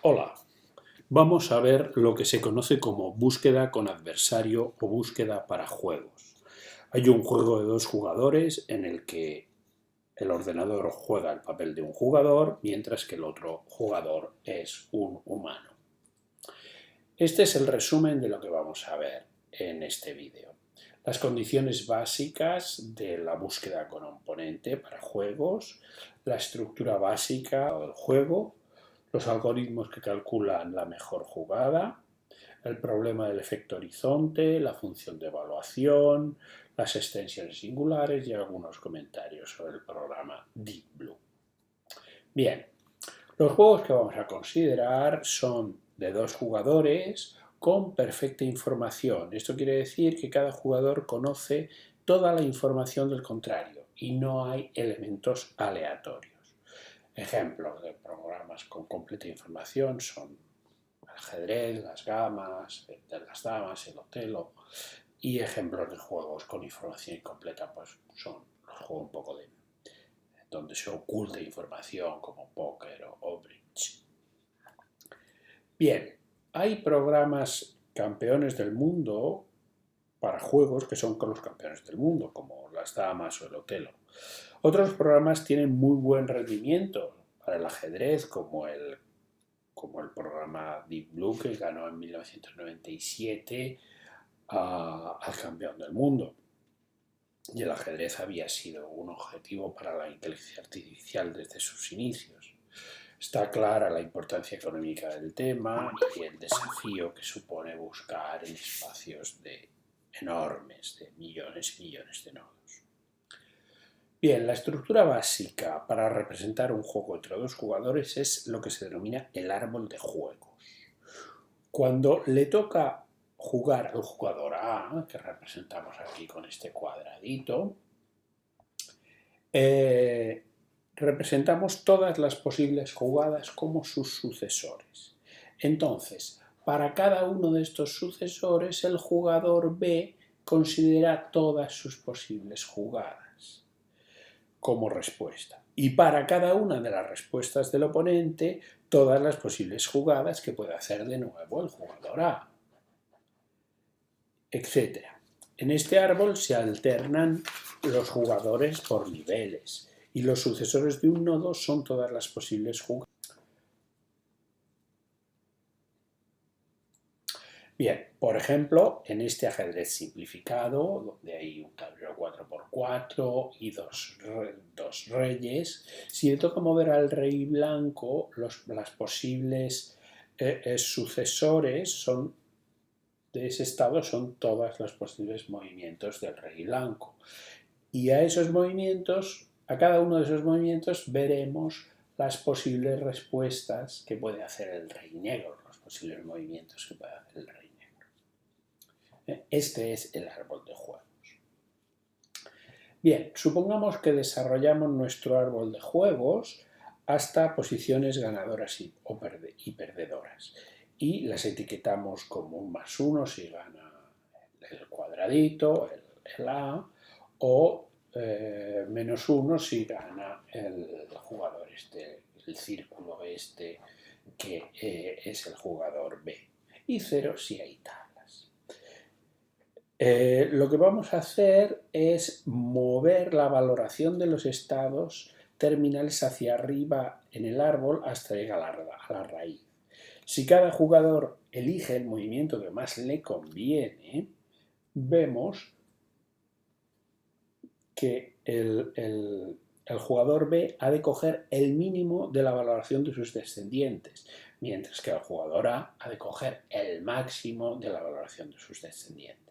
Hola, vamos a ver lo que se conoce como búsqueda con adversario o búsqueda para juegos. Hay un juego de dos jugadores en el que el ordenador juega el papel de un jugador, mientras que el otro jugador es un humano. Este es el resumen de lo que vamos a ver en este vídeo. Las condiciones básicas de la búsqueda con oponente para juegos, la estructura básica del juego, los algoritmos que calculan la mejor jugada, el problema del efecto horizonte, la función de evaluación, las extensiones singulares y algunos comentarios sobre el programa Deep Blue. Bien, los juegos que vamos a considerar son de dos jugadores con perfecta información. Esto quiere decir que cada jugador conoce toda la información del contrario y no hay elementos aleatorios. Ejemplos de programas con completa información son el ajedrez, las damas, el Otelo, y ejemplos de juegos con información incompleta pues son los juegos un poco de donde se oculta información como póker o bridge. Bien, hay programas campeones del mundo para juegos que son con los campeones del mundo, como las damas o el Otelo. Otros programas tienen muy buen rendimiento para el ajedrez, como el programa Deep Blue, que ganó en 1997 al campeón del mundo. Y el ajedrez había sido un objetivo para la inteligencia artificial desde sus inicios. Está clara la importancia económica del tema y el desafío que supone buscar en espacios enormes, de millones y millones de nodos. Bien, la estructura básica para representar un juego entre dos jugadores es lo que se denomina el árbol de juegos. Cuando le toca jugar al jugador A, que representamos aquí con este cuadradito, representamos todas las posibles jugadas como sus sucesores. Entonces, para cada uno de estos sucesores, el jugador B considera todas sus posibles jugadas como respuesta. Y para cada una de las respuestas del oponente, todas las posibles jugadas que puede hacer de nuevo el jugador A, etc. En este árbol se alternan los jugadores por niveles y los sucesores de un nodo son todas las posibles jugadas. Bien, por ejemplo, en este ajedrez simplificado, donde hay un tablero 4x4 y dos reyes, si le toca mover al rey blanco, las posibles sucesores de ese estado son todos los posibles movimientos del rey blanco. Y a esos movimientos, a cada uno de esos movimientos, veremos las posibles respuestas que puede hacer el rey negro, los posibles movimientos que puede hacer el rey negro. Este es el árbol de juegos. Bien, supongamos que desarrollamos nuestro árbol de juegos hasta posiciones ganadoras y perdedoras. Y las etiquetamos como un +1 si gana el cuadradito, el A, o -1 si gana el jugador este, el círculo este, que es el jugador B. Y 0 si hay tablas. Lo que vamos a hacer es mover la valoración de los estados terminales hacia arriba en el árbol hasta llegar a la raíz. Si cada jugador elige el movimiento que más le conviene, vemos que el jugador B ha de coger el mínimo de la valoración de sus descendientes, mientras que el jugador A ha de coger el máximo de la valoración de sus descendientes.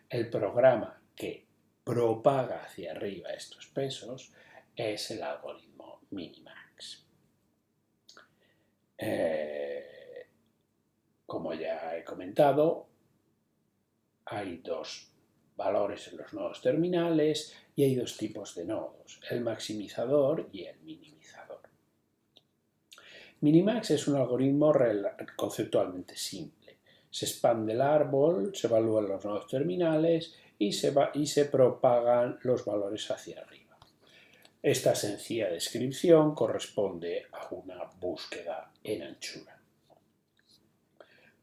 El programa que propaga hacia arriba estos pesos es el algoritmo Minimax. Como ya he comentado, hay dos valores en los nodos terminales y hay dos tipos de nodos, el maximizador y el minimizador. Minimax es un algoritmo conceptualmente simple. Se expande el árbol, se evalúan los nodos terminales y se propagan los valores hacia arriba. Esta sencilla descripción corresponde a una búsqueda en anchura.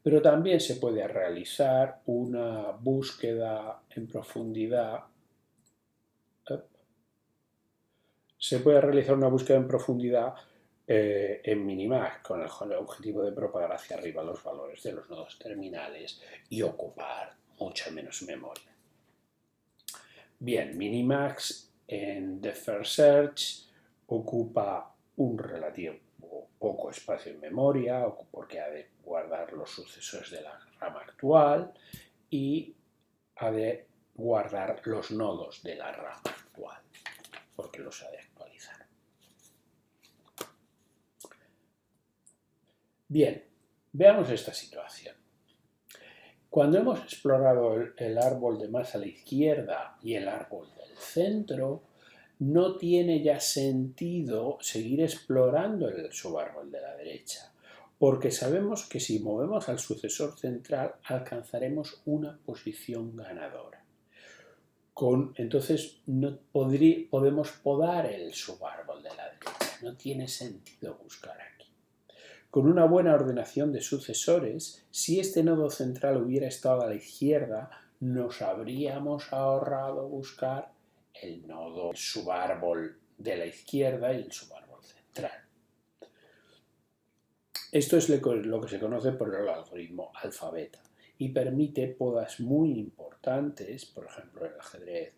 pero también se puede realizar una búsqueda en profundidad. Se puede realizar una búsqueda en profundidad en Minimax con el objetivo de propagar hacia arriba los valores de los nodos terminales y ocupar mucha menos memoria. Bien, Minimax en The First Search ocupa un relativo poco espacio en memoria porque ha de guardar los sucesores de la RAM actual y ha de guardar los nodos de la RAM actual porque los ha de actualizar. Bien, veamos esta situación. Cuando hemos explorado el árbol de más a la izquierda y el árbol del centro, no tiene ya sentido seguir explorando el subárbol de la derecha, porque sabemos que si movemos al sucesor central alcanzaremos una posición ganadora. Entonces no podemos podar el subárbol de la derecha, no tiene sentido buscar aquí. Con una buena ordenación de sucesores, si este nodo central hubiera estado a la izquierda, nos habríamos ahorrado buscar el nodo, el subárbol de la izquierda y el subárbol central. Esto es lo que se conoce por el algoritmo alfabeta y permite podas muy importantes, por ejemplo en el ajedrez,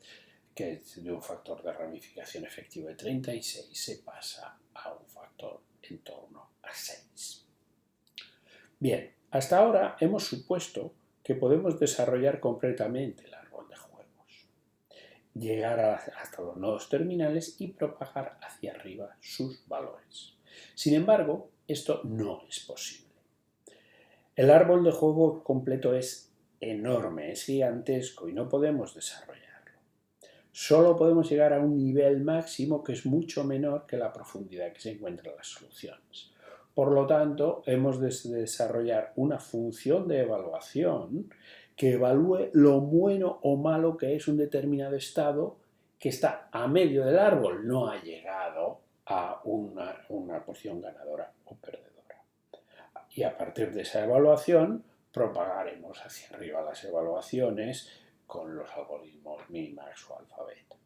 que de un factor de ramificación efectivo de 36 se pasa a un factor en torno a 6. Bien, hasta ahora hemos supuesto que podemos desarrollar completamente el árbol de juegos, llegar hasta los nodos terminales y propagar hacia arriba sus valores. Sin embargo, esto no es posible. El árbol de juego completo es enorme, es gigantesco y no podemos desarrollarlo. Solo podemos llegar a un nivel máximo que es mucho menor que la profundidad que se encuentra en las soluciones. Por lo tanto, hemos de desarrollar una función de evaluación que evalúe lo bueno o malo que es un determinado estado que está a medio del árbol, no ha llegado a una posición ganadora o perdedora. Y a partir de esa evaluación propagaremos hacia arriba las evaluaciones con los algoritmos Minimax o alfabeta.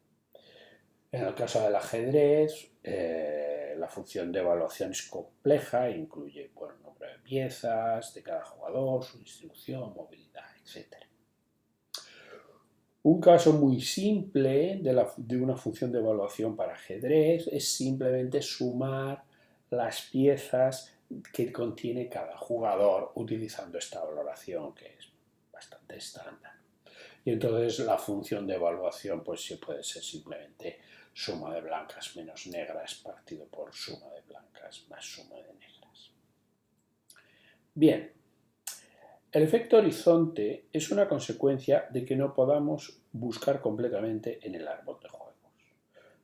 En el caso del ajedrez, la función de evaluación es compleja, incluye el número de piezas de cada jugador, su distribución, movilidad, etc. Un caso muy simple de una función de evaluación para ajedrez es simplemente sumar las piezas que contiene cada jugador utilizando esta valoración que es bastante estándar. Y entonces la función de evaluación pues sí puede ser simplemente suma de blancas menos negras partido por suma de blancas más suma de negras. Bien, el efecto horizonte es una consecuencia de que no podamos buscar completamente en el árbol de juegos.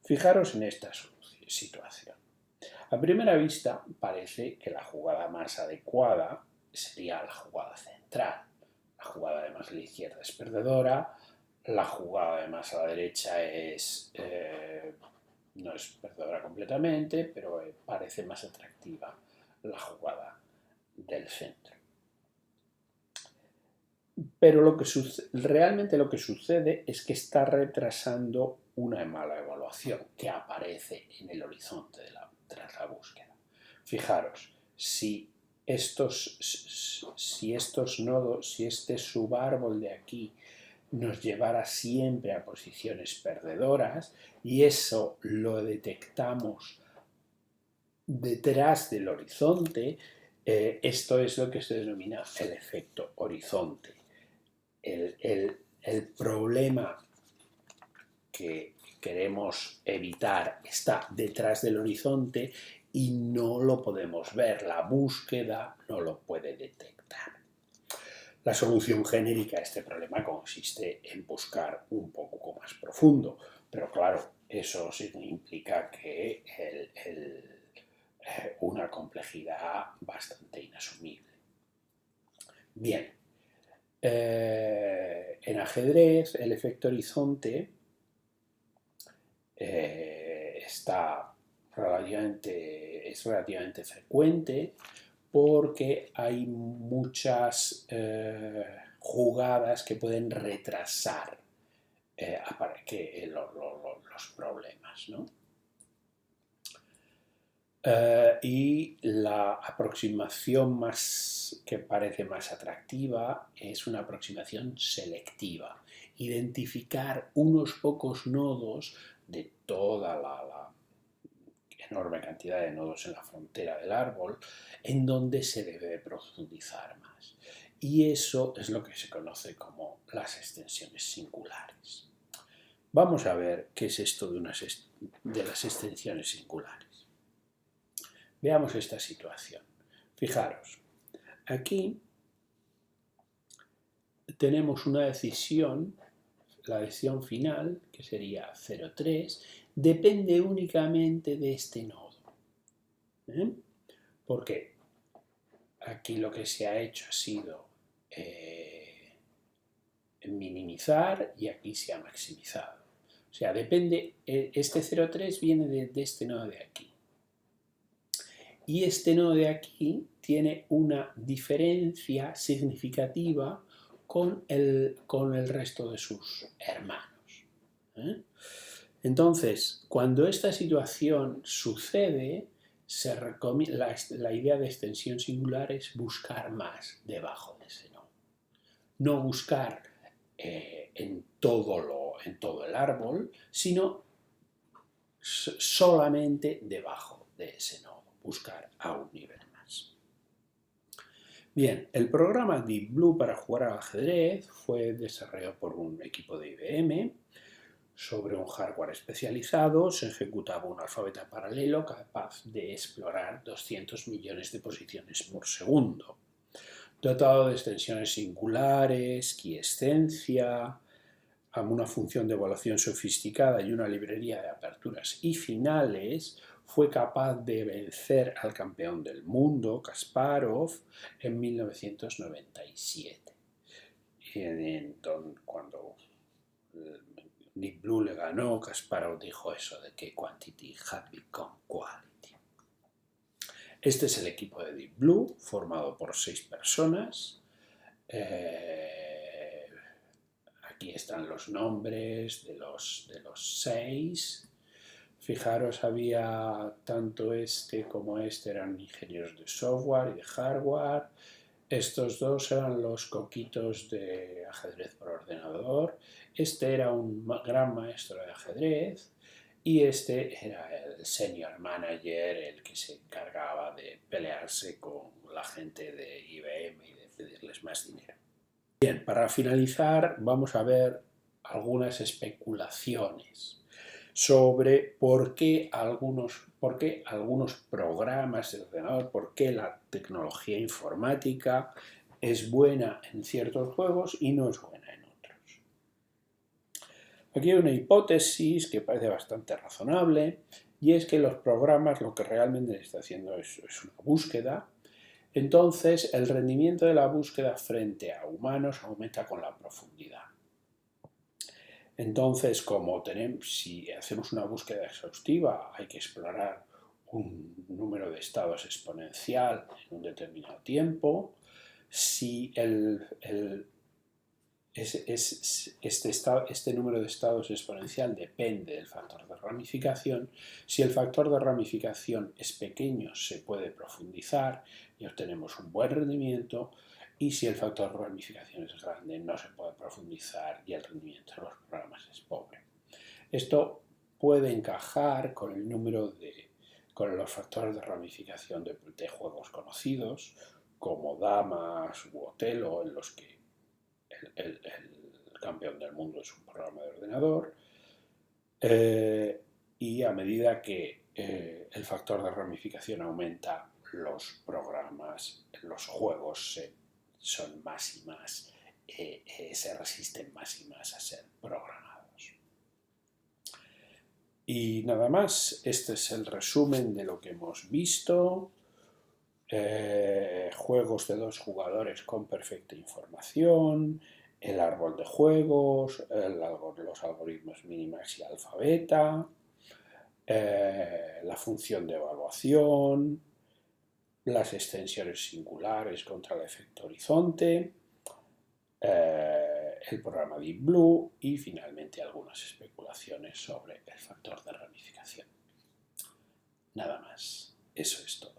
Fijaros en esta situación. A primera vista parece que la jugada más adecuada sería la jugada central. La jugada de más a la izquierda es perdedora, la jugada de más a la derecha no es perdedora completamente, pero parece más atractiva la jugada del centro. Pero realmente lo que sucede es que está retrasando una mala evaluación que aparece en el horizonte tras la búsqueda. Fijaros, si estos nodos, si este subárbol de aquí nos llevara siempre a posiciones perdedoras y eso lo detectamos detrás del horizonte, esto es lo que se denomina el efecto horizonte. El problema que queremos evitar está detrás del horizonte y no lo podemos ver, la búsqueda no lo puede detectar. La solución genérica a este problema consiste en buscar un poco más profundo, pero claro, eso implica que una complejidad bastante inasumible. Bien, en ajedrez el efecto horizonte es relativamente frecuente porque hay muchas jugadas que pueden retrasar los problemas, ¿no? Y la aproximación que parece más atractiva es una aproximación selectiva. Identificar unos pocos nodos de toda la enorme cantidad de nodos en la frontera del árbol en donde se debe profundizar más. Y eso es lo que se conoce como las extensiones singulares. Vamos a ver qué es esto de las extensiones singulares. Veamos esta situación. Fijaros, aquí tenemos una decisión, la decisión final, que sería 0,3, depende únicamente de este nodo. ¿Por qué? Aquí lo que se ha hecho ha sido minimizar y aquí se ha maximizado. O sea, depende, este 0,3 viene de este nodo de aquí. Y este nodo de aquí tiene una diferencia significativa con el resto de sus hermanos. Entonces, cuando esta situación sucede, la idea de extensión singular es buscar más debajo de ese nodo. No buscar en todo el árbol, sino solamente debajo de ese nodo. Buscar a un nivel más. Bien, el programa Deep Blue para jugar al ajedrez fue desarrollado por un equipo de IBM. Sobre un hardware especializado se ejecutaba un alfabeto paralelo capaz de explorar 200 millones de posiciones por segundo. Dotado de extensiones singulares, quiescencia, una función de evaluación sofisticada y una librería de aperturas y finales, fue capaz de vencer al campeón del mundo, Kasparov, en 1997. Y cuando Deep Blue le ganó, Kasparov dijo eso de que quantity had become quality. Este es el equipo de Deep Blue, formado por 6 personas. Aquí están los nombres de los 6. Fijaros, había tanto este como este eran ingenieros de software y de hardware. Estos dos eran los coquitos de ajedrez por ordenador. Este era un gran maestro de ajedrez y este era el senior manager, el que se encargaba de pelearse con la gente de IBM y de pedirles más dinero. Bien, para finalizar vamos a ver algunas especulaciones sobre por qué algunos programas de ordenador, por qué la tecnología informática es buena en ciertos juegos y no es buena en otros. Aquí hay una hipótesis que parece bastante razonable y es que los programas lo que realmente está haciendo es una búsqueda. Entonces, el rendimiento de la búsqueda frente a humanos aumenta con la profundidad. Entonces, si hacemos una búsqueda exhaustiva, hay que explorar un número de estados exponencial en un determinado tiempo. Si este número de estados exponencial depende del factor de ramificación. Si el factor de ramificación es pequeño, se puede profundizar y obtenemos un buen rendimiento. Y si el factor de ramificación es grande, no se puede profundizar y el rendimiento de los programas es pobre. Esto puede encajar con con los factores de ramificación de juegos conocidos, como Damas u Otelo, en los que el campeón del mundo es un programa de ordenador. Y a medida que el factor de ramificación aumenta, los juegos son más y más, se resisten más y más a ser programados. Y nada más, este es el resumen de lo que hemos visto. Juegos de 2 jugadores con perfecta información, el árbol de juegos, los algoritmos minimax y alfa beta, la función de evaluación, las extensiones singulares contra el efecto horizonte, el programa Deep Blue y finalmente algunas especulaciones sobre el factor de ramificación. Nada más, eso es todo.